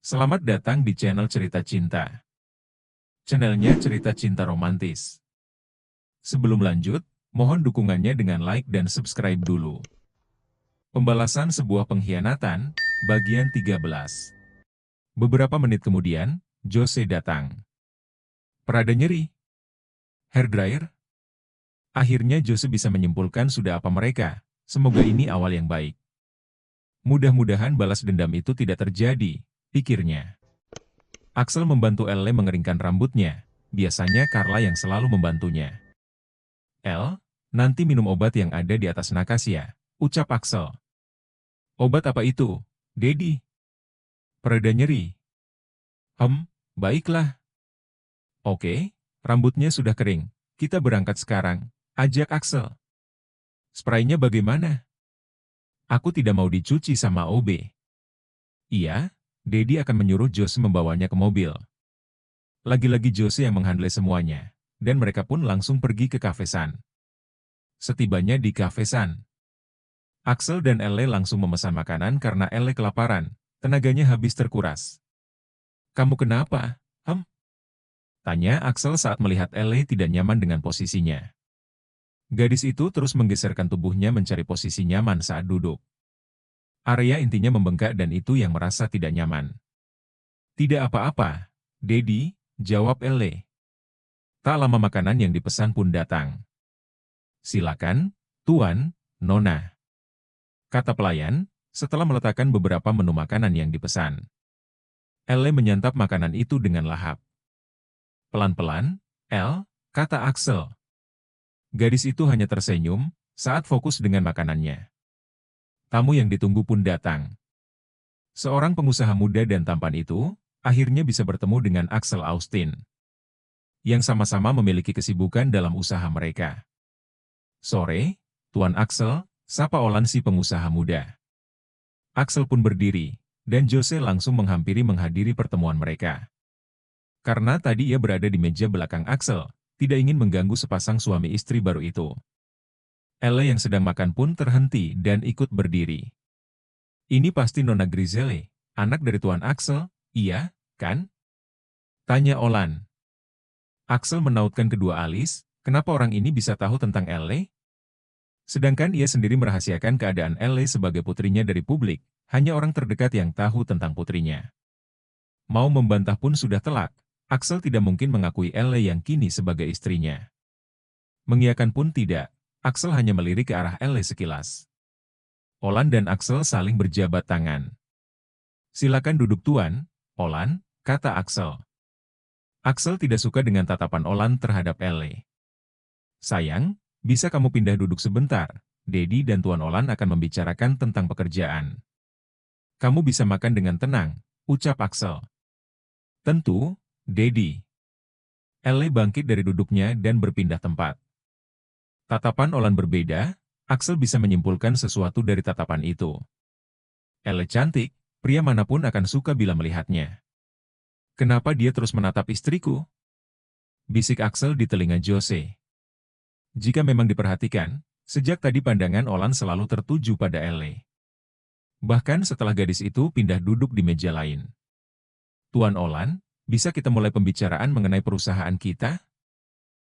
Selamat datang di channel Cerita Cinta. Channelnya cerita cinta romantis. Sebelum lanjut, mohon dukungannya dengan like dan subscribe dulu. Pembalasan sebuah pengkhianatan, bagian 13. Beberapa menit kemudian, Jose datang. Perada nyeri. Hair dryer. Akhirnya Jose bisa menyimpulkan sudah apa mereka. Semoga ini awal yang baik. Mudah-mudahan balas dendam itu tidak terjadi, pikirnya. Axel membantu Elle mengeringkan rambutnya. Biasanya Carla yang selalu membantunya. Elle, nanti minum obat yang ada di atas nakas ya, ucap Axel. Obat apa itu, Dedi? Pereda nyeri. Baiklah. Oke, rambutnya sudah kering. Kita berangkat sekarang, ajak Axel. Spraynya bagaimana? Aku tidak mau dicuci sama OB. Iya, Dedi akan menyuruh Jose membawanya ke mobil. Lagi-lagi Jose yang menghandle semuanya, dan mereka pun langsung pergi ke Cafe San. Setibanya di Cafe San, Axel dan Elle langsung memesan makanan karena Elle kelaparan, tenaganya habis terkuras. Kamu kenapa? Tanya Axel saat melihat Elle tidak nyaman dengan posisinya. Gadis itu terus menggeserkan tubuhnya mencari posisi nyaman saat duduk. Area intinya membengkak dan itu yang merasa tidak nyaman. Tidak apa-apa, Dedi, jawab Elle. Tak lama makanan yang dipesan pun datang. Silakan, Tuan, Nona, kata pelayan, setelah meletakkan beberapa menu makanan yang dipesan. Elle menyantap makanan itu dengan lahap. Pelan-pelan, kata Axel. Gadis itu hanya tersenyum saat fokus dengan makanannya. Tamu yang ditunggu pun datang. Seorang pengusaha muda dan tampan itu akhirnya bisa bertemu dengan Axel Austin, yang sama-sama memiliki kesibukan dalam usaha mereka. Sore, Tuan Axel, sapa Olan si pengusaha muda. Axel pun berdiri, dan Jose langsung menghadiri pertemuan mereka. Karena tadi ia berada di meja belakang Axel, tidak ingin mengganggu sepasang suami istri baru itu. Elle yang sedang makan pun terhenti dan ikut berdiri. Ini pasti Nona Griselle, anak dari Tuan Axel, iya, kan? Tanya Olan. Axel menautkan kedua alis, kenapa orang ini bisa tahu tentang Elle? Sedangkan ia sendiri merahasiakan keadaan Elle sebagai putrinya dari publik, hanya orang terdekat yang tahu tentang putrinya. Mau membantah pun sudah telak, Axel tidak mungkin mengakui Elle yang kini sebagai istrinya. Mengiyakan pun tidak, Axel hanya melirik ke arah Elle sekilas. Olan dan Axel saling berjabat tangan. Silakan duduk Tuan, Olan, kata Axel. Axel tidak suka dengan tatapan Olan terhadap Elle. Sayang, bisa kamu pindah duduk sebentar, Dedi dan Tuan Olan akan membicarakan tentang pekerjaan. Kamu bisa makan dengan tenang, ucap Axel. Tentu, Dedi. Elle bangkit dari duduknya dan berpindah tempat. Tatapan Olan berbeda, Axel bisa menyimpulkan sesuatu dari tatapan itu. Elle cantik, pria manapun akan suka bila melihatnya. Kenapa dia terus menatap istriku? Bisik Axel di telinga Jose. Jika memang diperhatikan, sejak tadi pandangan Olan selalu tertuju pada Elle. Bahkan setelah gadis itu pindah duduk di meja lain. Tuan Olan, bisa kita mulai pembicaraan mengenai perusahaan kita?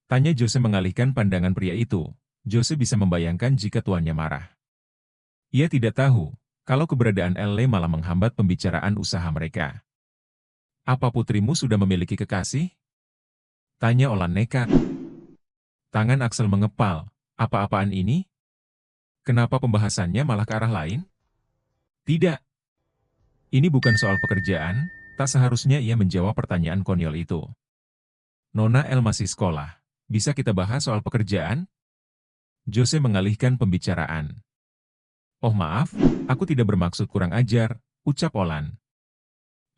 Tanya Jose mengalihkan pandangan pria itu. Jose bisa membayangkan jika tuannya marah. Ia tidak tahu, kalau keberadaan Elle malah menghambat pembicaraan usaha mereka. Apa putrimu sudah memiliki kekasih? Tanya Olan nekat. Tangan Axel mengepal. Apa-apaan ini? Kenapa pembahasannya malah ke arah lain? Tidak. Ini bukan soal pekerjaan, tak seharusnya ia menjawab pertanyaan konyol itu. Nona El masih sekolah. Bisa kita bahas soal pekerjaan? Jose mengalihkan pembicaraan. Oh maaf, aku tidak bermaksud kurang ajar, ucap Olan.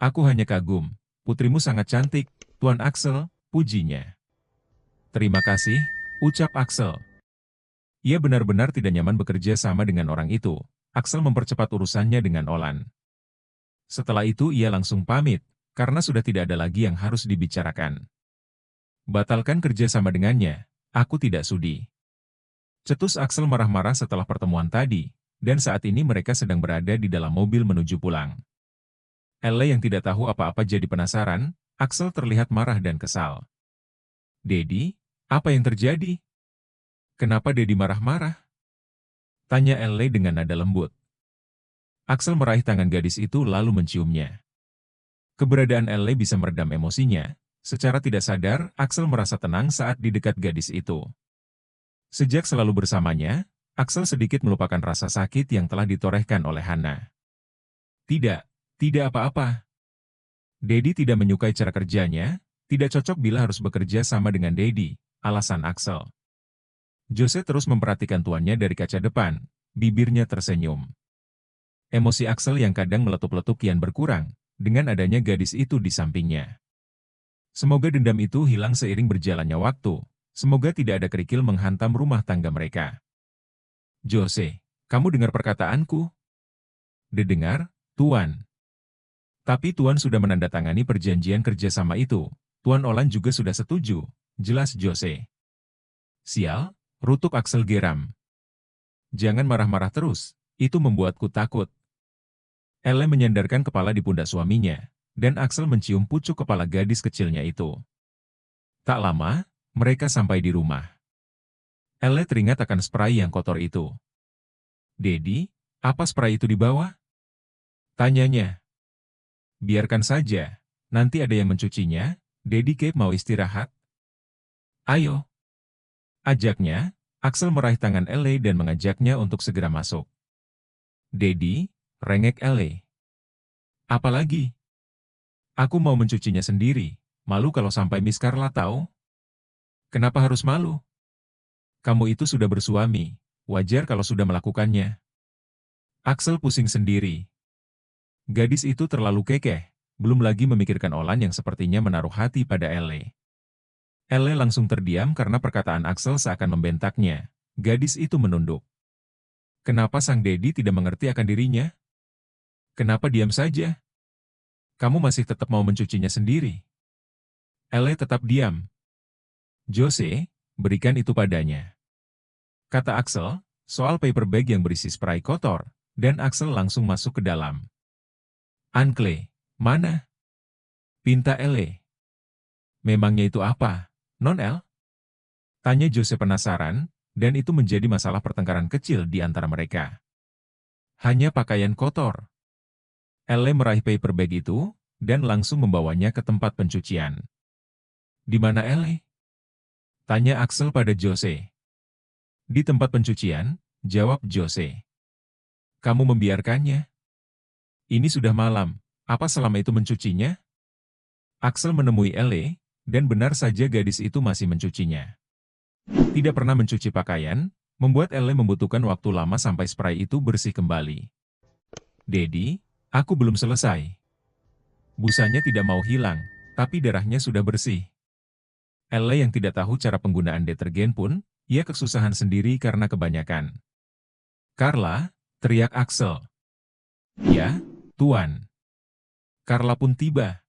Aku hanya kagum, putrimu sangat cantik, Tuan Axel, pujinya. Terima kasih, ucap Axel. Ia benar-benar tidak nyaman bekerja sama dengan orang itu. Axel mempercepat urusannya dengan Olan. Setelah itu ia langsung pamit, karena sudah tidak ada lagi yang harus dibicarakan. Batalkan kerja sama dengannya, aku tidak sudi. Cetus Axel marah-marah setelah pertemuan tadi, dan saat ini mereka sedang berada di dalam mobil menuju pulang. Elle yang tidak tahu apa-apa jadi penasaran, Axel terlihat marah dan kesal. Dedi, apa yang terjadi? Kenapa Dedi marah-marah? Tanya Elle dengan nada lembut. Axel meraih tangan gadis itu lalu menciumnya. Keberadaan Elle bisa meredam emosinya. Secara tidak sadar, Axel merasa tenang saat di dekat gadis itu. Sejak selalu bersamanya, Axel sedikit melupakan rasa sakit yang telah ditorehkan oleh Hana. Tidak, tidak apa-apa. Dedi tidak menyukai cara kerjanya, tidak cocok bila harus bekerja sama dengan Dedi, alasan Axel. Jose terus memperhatikan tuannya dari kaca depan, bibirnya tersenyum. Emosi Axel yang kadang meletup-letup kian berkurang, dengan adanya gadis itu di sampingnya. Semoga dendam itu hilang seiring berjalannya waktu, semoga tidak ada kerikil menghantam rumah tangga mereka. Jose, kamu dengar perkataanku? Didengar, Tuan. Tapi Tuan sudah menandatangani perjanjian kerjasama itu. Tuan Olan juga sudah setuju, jelas Jose. Sial, rutuk Axel geram. Jangan marah-marah terus, itu membuatku takut. Elle menyandarkan kepala di pundak suaminya, dan Axel mencium pucuk kepala gadis kecilnya itu. Tak lama, mereka sampai di rumah. Elle teringat akan spray yang kotor itu. Dedi, apa spray itu di bawah? Tanyanya. Biarkan saja, nanti ada yang mencucinya. Dedi Cape mau istirahat. Ayo. Ajaknya, Axel meraih tangan Elle dan mengajaknya untuk segera masuk. Dedi, rengek Elle. Apalagi? Aku mau mencucinya sendiri, malu kalau sampai Miss Carla tahu. Kenapa harus malu? Kamu itu sudah bersuami, wajar kalau sudah melakukannya. Axel pusing sendiri. Gadis itu terlalu kekeh, belum lagi memikirkan Olan yang sepertinya menaruh hati pada Elle. Elle langsung terdiam karena perkataan Axel seakan membentaknya. Gadis itu menunduk. Kenapa sang Dedi tidak mengerti akan dirinya? Kenapa diam saja? Kamu masih tetap mau mencucinya sendiri. Elle tetap diam. Jose, berikan itu padanya. Kata Axel, soal paper bag yang berisi spray kotor, dan Axel langsung masuk ke dalam. Ancle, mana? Pinta Elle. Memangnya itu apa, Non El? Tanya Jose penasaran, dan itu menjadi masalah pertengkaran kecil di antara mereka. Hanya pakaian kotor. Elle meraih paper bag itu, dan langsung membawanya ke tempat pencucian. Di mana Elle? Tanya Axel pada Jose. Di tempat pencucian, jawab Jose. Kamu membiarkannya? Ini sudah malam, apa selama itu mencucinya? Axel menemui Elle, dan benar saja gadis itu masih mencucinya. Tidak pernah mencuci pakaian, membuat Elle membutuhkan waktu lama sampai spray itu bersih kembali. Dedi, aku belum selesai. Busanya tidak mau hilang, tapi darahnya sudah bersih. Elle yang tidak tahu cara penggunaan detergen pun, ia kesusahan sendiri karena kebanyakan. Carla, teriak Axel. Ya, Tuan. Carla pun tiba.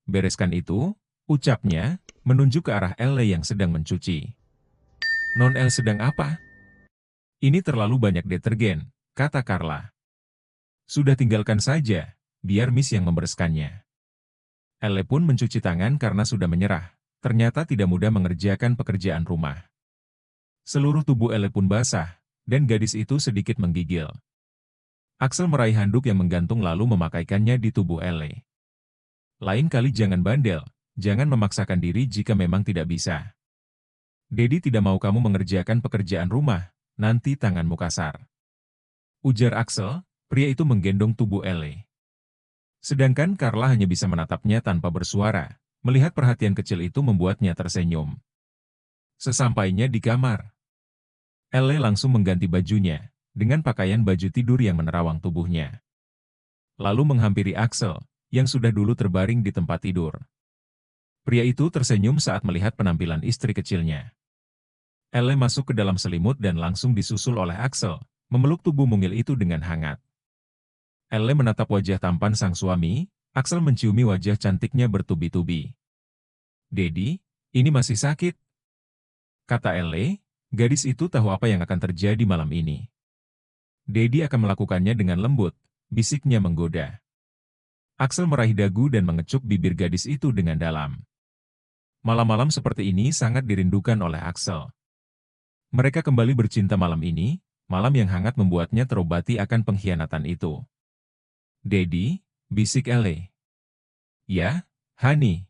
Bereskan itu, ucapnya, menunjuk ke arah Elle yang sedang mencuci. Non El sedang apa? Ini terlalu banyak detergen, kata Carla. Sudah tinggalkan saja, biar Miss yang membereskannya. Elle pun mencuci tangan karena sudah menyerah. Ternyata tidak mudah mengerjakan pekerjaan rumah. Seluruh tubuh Elle pun basah, dan gadis itu sedikit menggigil. Axel meraih handuk yang menggantung lalu memakaikannya di tubuh Elle. Lain kali jangan bandel, jangan memaksakan diri jika memang tidak bisa. Dedi tidak mau kamu mengerjakan pekerjaan rumah, nanti tanganmu kasar. Ujar Axel, pria itu menggendong tubuh Elle. Sedangkan Carla hanya bisa menatapnya tanpa bersuara, melihat perhatian kecil itu membuatnya tersenyum. Sesampainya di kamar, Elle langsung mengganti bajunya, dengan pakaian baju tidur yang menerawang tubuhnya. Lalu menghampiri Axel, yang sudah dulu terbaring di tempat tidur. Pria itu tersenyum saat melihat penampilan istri kecilnya. Elle masuk ke dalam selimut dan langsung disusul oleh Axel, memeluk tubuh mungil itu dengan hangat. Elle menatap wajah tampan sang suami, Axel menciumi wajah cantiknya bertubi-tubi. Dedi, ini masih sakit. Kata Elle, gadis itu tahu apa yang akan terjadi malam ini. Dedi akan melakukannya dengan lembut, bisiknya menggoda. Axel meraih dagu dan mengecup bibir gadis itu dengan dalam. Malam-malam seperti ini sangat dirindukan oleh Axel. Mereka kembali bercinta malam ini, malam yang hangat membuatnya terobati akan pengkhianatan itu. "Daddy," bisik Elle. "Ya, Honey.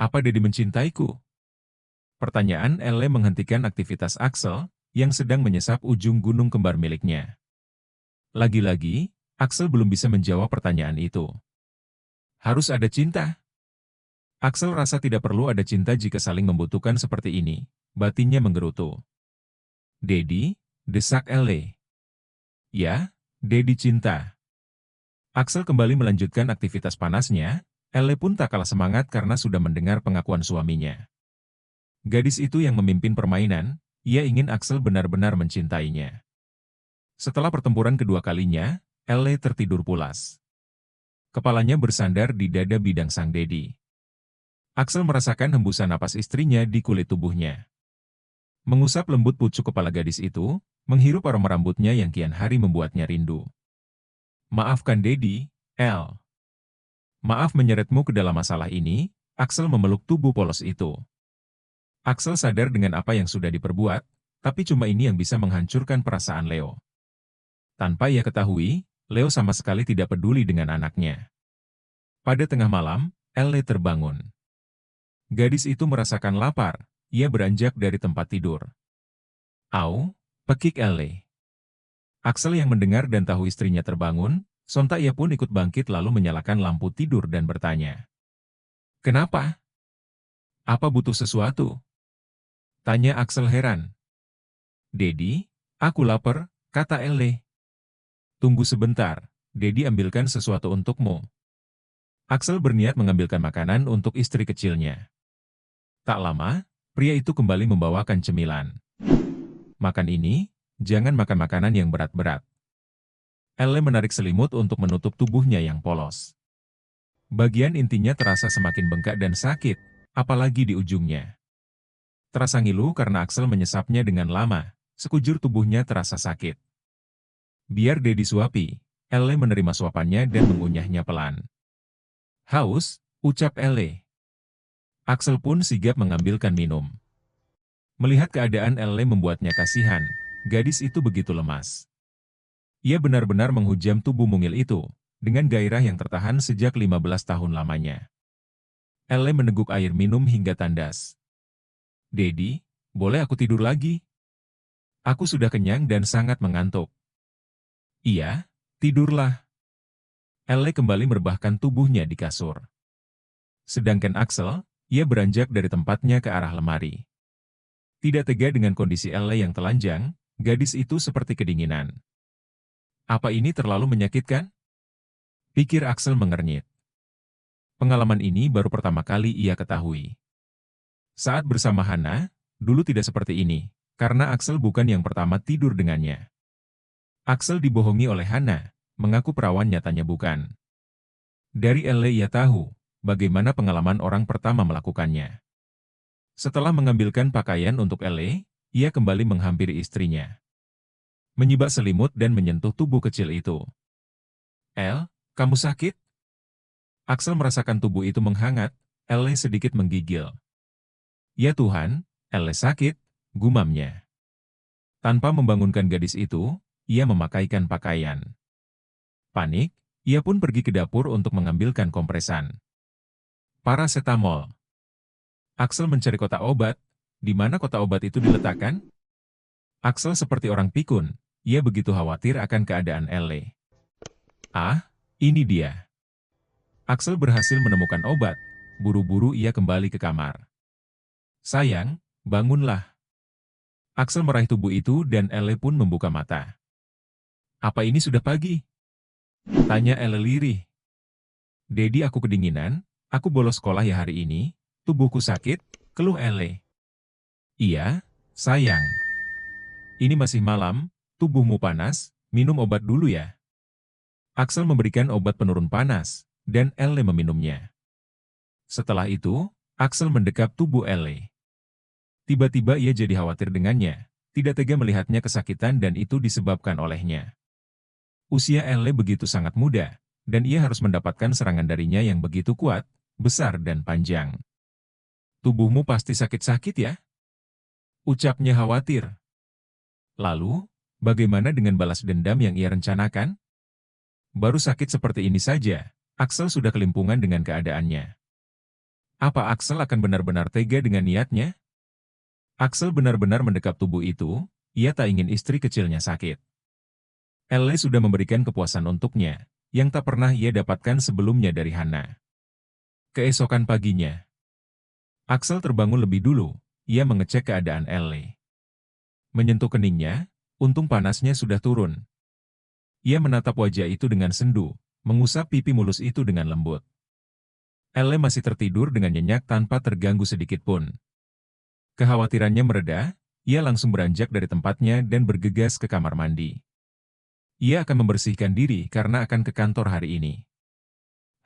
Apa Daddy mencintaiku?" Pertanyaan Elle menghentikan aktivitas Axel, yang sedang menyesap ujung gunung kembar miliknya. Lagi-lagi, Axel belum bisa menjawab pertanyaan itu. Harus ada cinta? Axel rasa tidak perlu ada cinta jika saling membutuhkan seperti ini. Batinnya menggerutu. "Daddy," desak Elle. "Ya, Daddy cinta." Axel kembali melanjutkan aktivitas panasnya. Elle pun tak kalah semangat karena sudah mendengar pengakuan suaminya. Gadis itu yang memimpin permainan, ia ingin Axel benar-benar mencintainya. Setelah pertempuran kedua kalinya, Elle tertidur pulas. Kepalanya bersandar di dada bidang sang Daddy. Axel merasakan hembusan napas istrinya di kulit tubuhnya. Mengusap lembut pucuk kepala gadis itu, menghirup aroma rambutnya yang kian hari membuatnya rindu. "Maafkan Daddy, Elle. Maaf menyeretmu ke dalam masalah ini." Axel memeluk tubuh polos itu. Axel sadar dengan apa yang sudah diperbuat, tapi cuma ini yang bisa menghancurkan perasaan Leo. Tanpa ia ketahui, Leo sama sekali tidak peduli dengan anaknya. Pada tengah malam, Elle terbangun. Gadis itu merasakan lapar, ia beranjak dari tempat tidur. "Au," pekik Elle. Axel yang mendengar dan tahu istrinya terbangun, sontak ia pun ikut bangkit lalu menyalakan lampu tidur dan bertanya. "Kenapa? Apa butuh sesuatu?" tanya Axel heran. "Daddy, aku lapar," kata Elle. "Tunggu sebentar, Daddy ambilkan sesuatu untukmu." Axel berniat mengambilkan makanan untuk istri kecilnya. Tak lama, pria itu kembali membawakan cemilan. "Makan ini, jangan makan makanan yang berat-berat." Elle menarik selimut untuk menutup tubuhnya yang polos. Bagian intinya terasa semakin bengkak dan sakit, apalagi di ujungnya. Terasa ngilu karena Axel menyesapnya dengan lama, sekujur tubuhnya terasa sakit. "Biar Daddy suapi." Elle menerima suapannya dan mengunyahnya pelan. "Haus," ucap Elle. Axel pun sigap mengambilkan minum. Melihat keadaan Elle membuatnya kasihan, gadis itu begitu lemas. Ia benar-benar menghujam tubuh mungil itu, dengan gairah yang tertahan sejak 15 tahun lamanya. Elle meneguk air minum hingga tandas. "Daddy, boleh aku tidur lagi? Aku sudah kenyang dan sangat mengantuk." "Iya, tidurlah." Elle kembali merebahkan tubuhnya di kasur. Sedangkan Axel, ia beranjak dari tempatnya ke arah lemari. Tidak tega dengan kondisi Elle yang telanjang, gadis itu seperti kedinginan. Apa ini terlalu menyakitkan? Pikir Axel mengernyit. Pengalaman ini baru pertama kali ia ketahui. Saat bersama Hana, dulu tidak seperti ini, karena Axel bukan yang pertama tidur dengannya. Axel dibohongi oleh Hana, mengaku perawan nyatanya bukan. Dari Elle ia tahu, bagaimana pengalaman orang pertama melakukannya. Setelah mengambilkan pakaian untuk Elle, ia kembali menghampiri istrinya. Menyibak selimut dan menyentuh tubuh kecil itu. "Elle, kamu sakit?" Axel merasakan tubuh itu menghangat, Elle sedikit menggigil. "Ya Tuhan, Elle sakit," gumamnya. Tanpa membangunkan gadis itu, ia memakaikan pakaian. Panik, ia pun pergi ke dapur untuk mengambilkan kompresan. Parasetamol. Axel mencari kotak obat. Di mana kotak obat itu diletakkan? Axel seperti orang pikun, ia begitu khawatir akan keadaan Elle. "Ah, ini dia." Axel berhasil menemukan obat, buru-buru ia kembali ke kamar. "Sayang, bangunlah." Axel meraih tubuh itu dan Elle pun membuka mata. "Apa ini sudah pagi?" tanya Elle lirih. "Daddy, aku kedinginan, aku bolos sekolah ya hari ini, tubuhku sakit," keluh Elle. "Iya, sayang. Ini masih malam, tubuhmu panas, minum obat dulu ya." Axel memberikan obat penurun panas, dan Elle meminumnya. Setelah itu, Axel mendekap tubuh Elle. Tiba-tiba ia jadi khawatir dengannya, tidak tega melihatnya kesakitan dan itu disebabkan olehnya. Usia Elle begitu sangat muda, dan ia harus mendapatkan serangan darinya yang begitu kuat, besar dan panjang. "Tubuhmu pasti sakit-sakit ya?" ucapnya khawatir. Lalu, bagaimana dengan balas dendam yang ia rencanakan? Baru sakit seperti ini saja, Axel sudah kelimpungan dengan keadaannya. Apa Axel akan benar-benar tega dengan niatnya? Axel benar-benar mendekap tubuh itu, ia tak ingin istri kecilnya sakit. Elle sudah memberikan kepuasan untuknya, yang tak pernah ia dapatkan sebelumnya dari Hana. Keesokan paginya, Axel terbangun lebih dulu, ia mengecek keadaan Elle. Menyentuh keningnya, untung panasnya sudah turun. Ia menatap wajah itu dengan sendu, mengusap pipi mulus itu dengan lembut. Elle masih tertidur dengan nyenyak tanpa terganggu sedikit pun. Kekhawatirannya mereda, ia langsung beranjak dari tempatnya dan bergegas ke kamar mandi. Ia akan membersihkan diri karena akan ke kantor hari ini.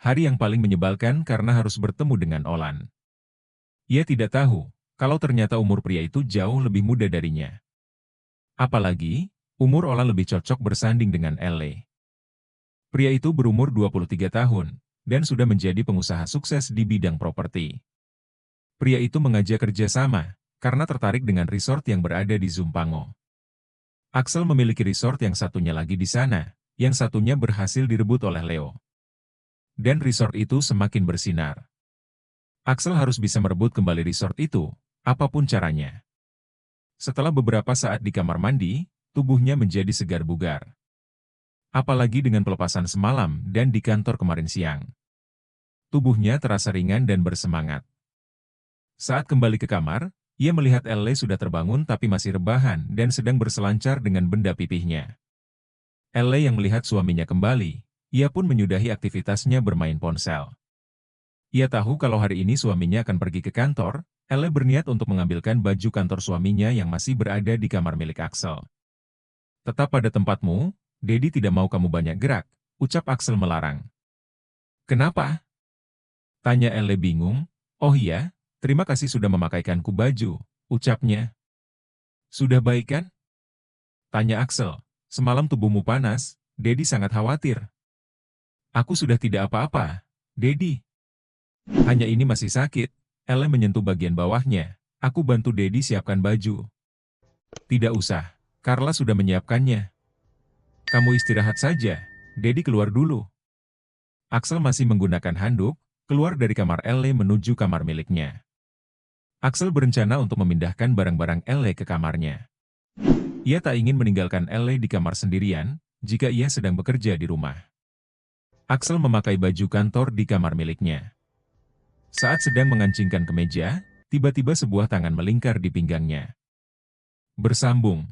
Hari yang paling menyebalkan karena harus bertemu dengan Olan. Ia tidak tahu kalau ternyata umur pria itu jauh lebih muda darinya. Apalagi, umur Olan lebih cocok bersanding dengan Elle. Pria itu berumur 23 tahun, dan sudah menjadi pengusaha sukses di bidang properti. Pria itu mengajak kerjasama, karena tertarik dengan resort yang berada di Zumpango. Axel memiliki resort yang satunya lagi di sana, yang satunya berhasil direbut oleh Leo. Dan resort itu semakin bersinar. Axel harus bisa merebut kembali resort itu, apapun caranya. Setelah beberapa saat di kamar mandi, tubuhnya menjadi segar bugar. Apalagi dengan pelepasan semalam dan di kantor kemarin siang. Tubuhnya terasa ringan dan bersemangat. Saat kembali ke kamar, ia melihat Elle sudah terbangun tapi masih rebahan dan sedang berselancar dengan benda pipihnya. Elle yang melihat suaminya kembali, ia pun menyudahi aktivitasnya bermain ponsel. Ia tahu kalau hari ini suaminya akan pergi ke kantor, Elle berniat untuk mengambilkan baju kantor suaminya yang masih berada di kamar milik Axel. "Tetap pada tempatmu, Dedi tidak mau kamu banyak gerak," ucap Axel melarang. "Kenapa?" tanya Elle bingung. "Oh iya, terima kasih sudah memakaikanku baju," ucapnya. "Sudah baik kan?" tanya Axel. "Semalam tubuhmu panas, Dedi sangat khawatir." "Aku sudah tidak apa-apa, Dedi. Hanya ini masih sakit." Elle menyentuh bagian bawahnya. "Aku bantu Dedi siapkan baju." "Tidak usah, Carla sudah menyiapkannya. Kamu istirahat saja, Dedi keluar dulu." Axel masih menggunakan handuk, keluar dari kamar Elle menuju kamar miliknya. Axel berencana untuk memindahkan barang-barang Elle ke kamarnya. Ia tak ingin meninggalkan Elle di kamar sendirian, jika ia sedang bekerja di rumah. Axel memakai baju kantor di kamar miliknya. Saat sedang mengancingkan kemeja, tiba-tiba sebuah tangan melingkar di pinggangnya. "Bersambung,"